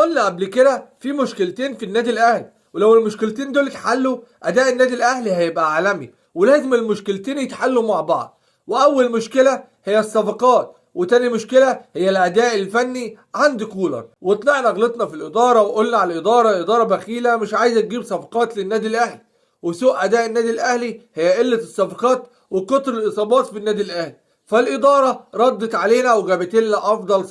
قلنا قبل كده في مشكلتين في النادي الاهلي، ولو المشكلتين دول اتحلوا اداء النادي الاهلي هيبقى عالمي، ولازم المشكلتين يتحلوا مع بعض. واول مشكله هي الصفقات، وتاني مشكله هي الاداء الفني عند كولر. وطلعنا غلطنا في الاداره وقلنا على الاداره اداره بخيله مش عايزه تجيب صفقات للنادي الاهلي، وسوء اداء النادي الاهلي هي قله الصفقات وكتر الاصابات في النادي الاهلي. فالاداره ردت علينا وجابت لنا افضل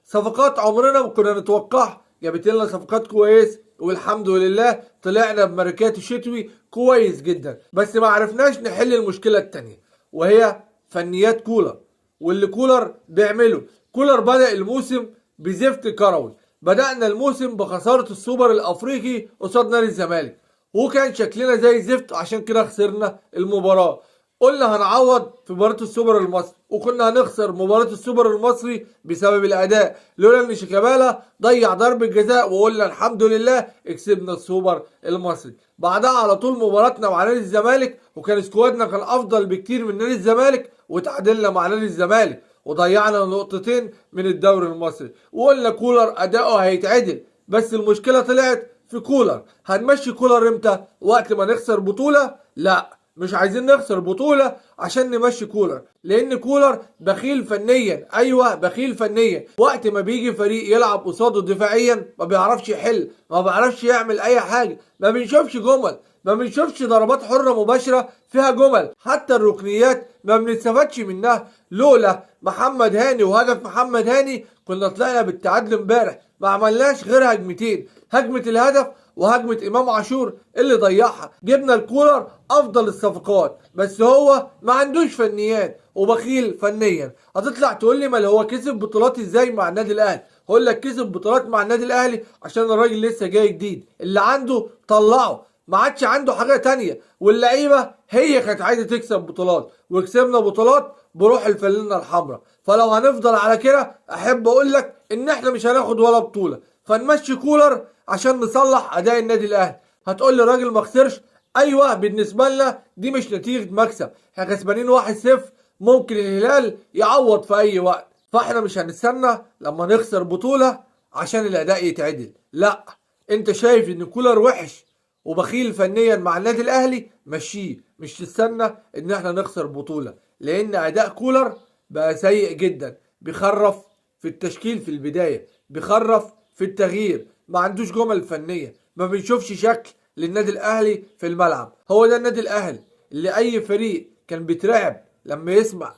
صفقات عمرنا ما كنا نتوقعها. جابت لنا صفقات كويس، والحمد لله طلعنا بماركات شتوي كويس جدا، بس ما عرفناش نحل المشكله التانيه وهي فنيات كولر واللي كولر بيعمله. كولر بدأ الموسم بزفت كروي. بدأنا الموسم بخسارة السوبر الأفريقي قصاد نادي الزمالك، وكان شكلنا زي الزفت، عشان كده خسرنا المباراة. قلنا هنعوض في مباراة السوبر المصري، وكنا هنخسر مباراة السوبر المصري بسبب الأداء، لولا إن شيكابالا ضيع ضربة جزاء، وقلنا الحمد لله كسبنا السوبر المصري. بعدها على طول مباراتنا مع نادي الزمالك، وكان سكوادنا كان أفضل بكتير من نادي الزمالك، وتعادلنا مع نادي الزمالك وضيعنا نقطتين من الدوري المصري. وقلنا كولر أداؤه هيتعدل، بس المشكلة طلعت في كولر. هنمشي كولر امتى؟ وقت ما نخسر بطولة؟ لا، مش عايزين نخسر بطولة عشان نمشي كولر، لان كولر بخيل فنيا. ايوه بخيل فنيا. وقت ما بيجي فريق يلعب قصاده دفاعيا ما بيعرفش يحل، ما بيعرفش يعمل اي حاجة، ما بنشوفش جمل، ما بنشوفش ضربات حرة مباشرة فيها جمل، حتى الركنيات ما بنستفادش منها. لولا محمد هاني وهدف محمد هاني كنا طلعنا بالتعادل امبارح. ما عملناش غير هجمتين، هجمة الهدف وهجمة امام عاشور اللي ضيعها. جبنا الكولر افضل الصفقات، بس هو ما عندوش فنيات وبخيل فنيا. هتطلع تقول لي ما هو كسب بطولات ازاي مع النادي الاهلي؟ هقول لك كسب بطولات مع النادي الاهلي عشان الراجل لسه جاي جديد، اللي عنده طلعه، ما عادش عنده حاجه تانية. واللعيبه هي كانت عايزه تكسب بطولات، وكسبنا بطولات بروح الفانلة الحمراء. فلو هنفضل على كده احب اقول لك ان احنا مش هناخد ولا بطوله، فنمشي كولر عشان نصلح اداء النادي الاهلي. هتقول لي الراجل ما خسرش. ايوه بالنسبه لنا دي مش نتيجه مكسب، احنا كسبانين 1-0، ممكن الهلال يعوض في اي وقت. فاحنا مش هنستنى لما نخسر بطوله عشان الاداء يتعدل. لا، انت شايف ان كولر وحش وبخيل فنيا مع النادي الاهلي، مشيه. مش تستنى ان احنا نخسر بطوله، لان اداء كولر بقى سيء جدا. بيخرف في التشكيل في البدايه، بيخرف في التغيير، ما عندوش جمل فنيه، ما بنشوفش شكل للنادي الاهلي في الملعب. هو ده النادي الاهلي اللي اي فريق كان بيترعب لما يسمع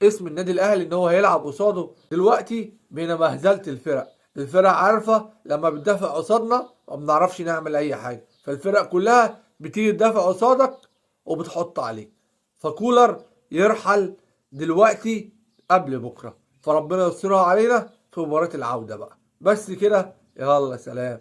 اسم النادي الاهلي ان هو هيلعب قصاده. دلوقتي بقينا مهزله الفرق عارفه لما بتدافع قصادنا ما بنعرفش نعمل اي حاجه، فالفرق كلها بتيجي تدافع قصادك وبتحط عليك. فكولر يرحل دلوقتي قبل بكره، فربنا يسترها علينا في مباراه العوده بقى. بس كده، يلا سلام.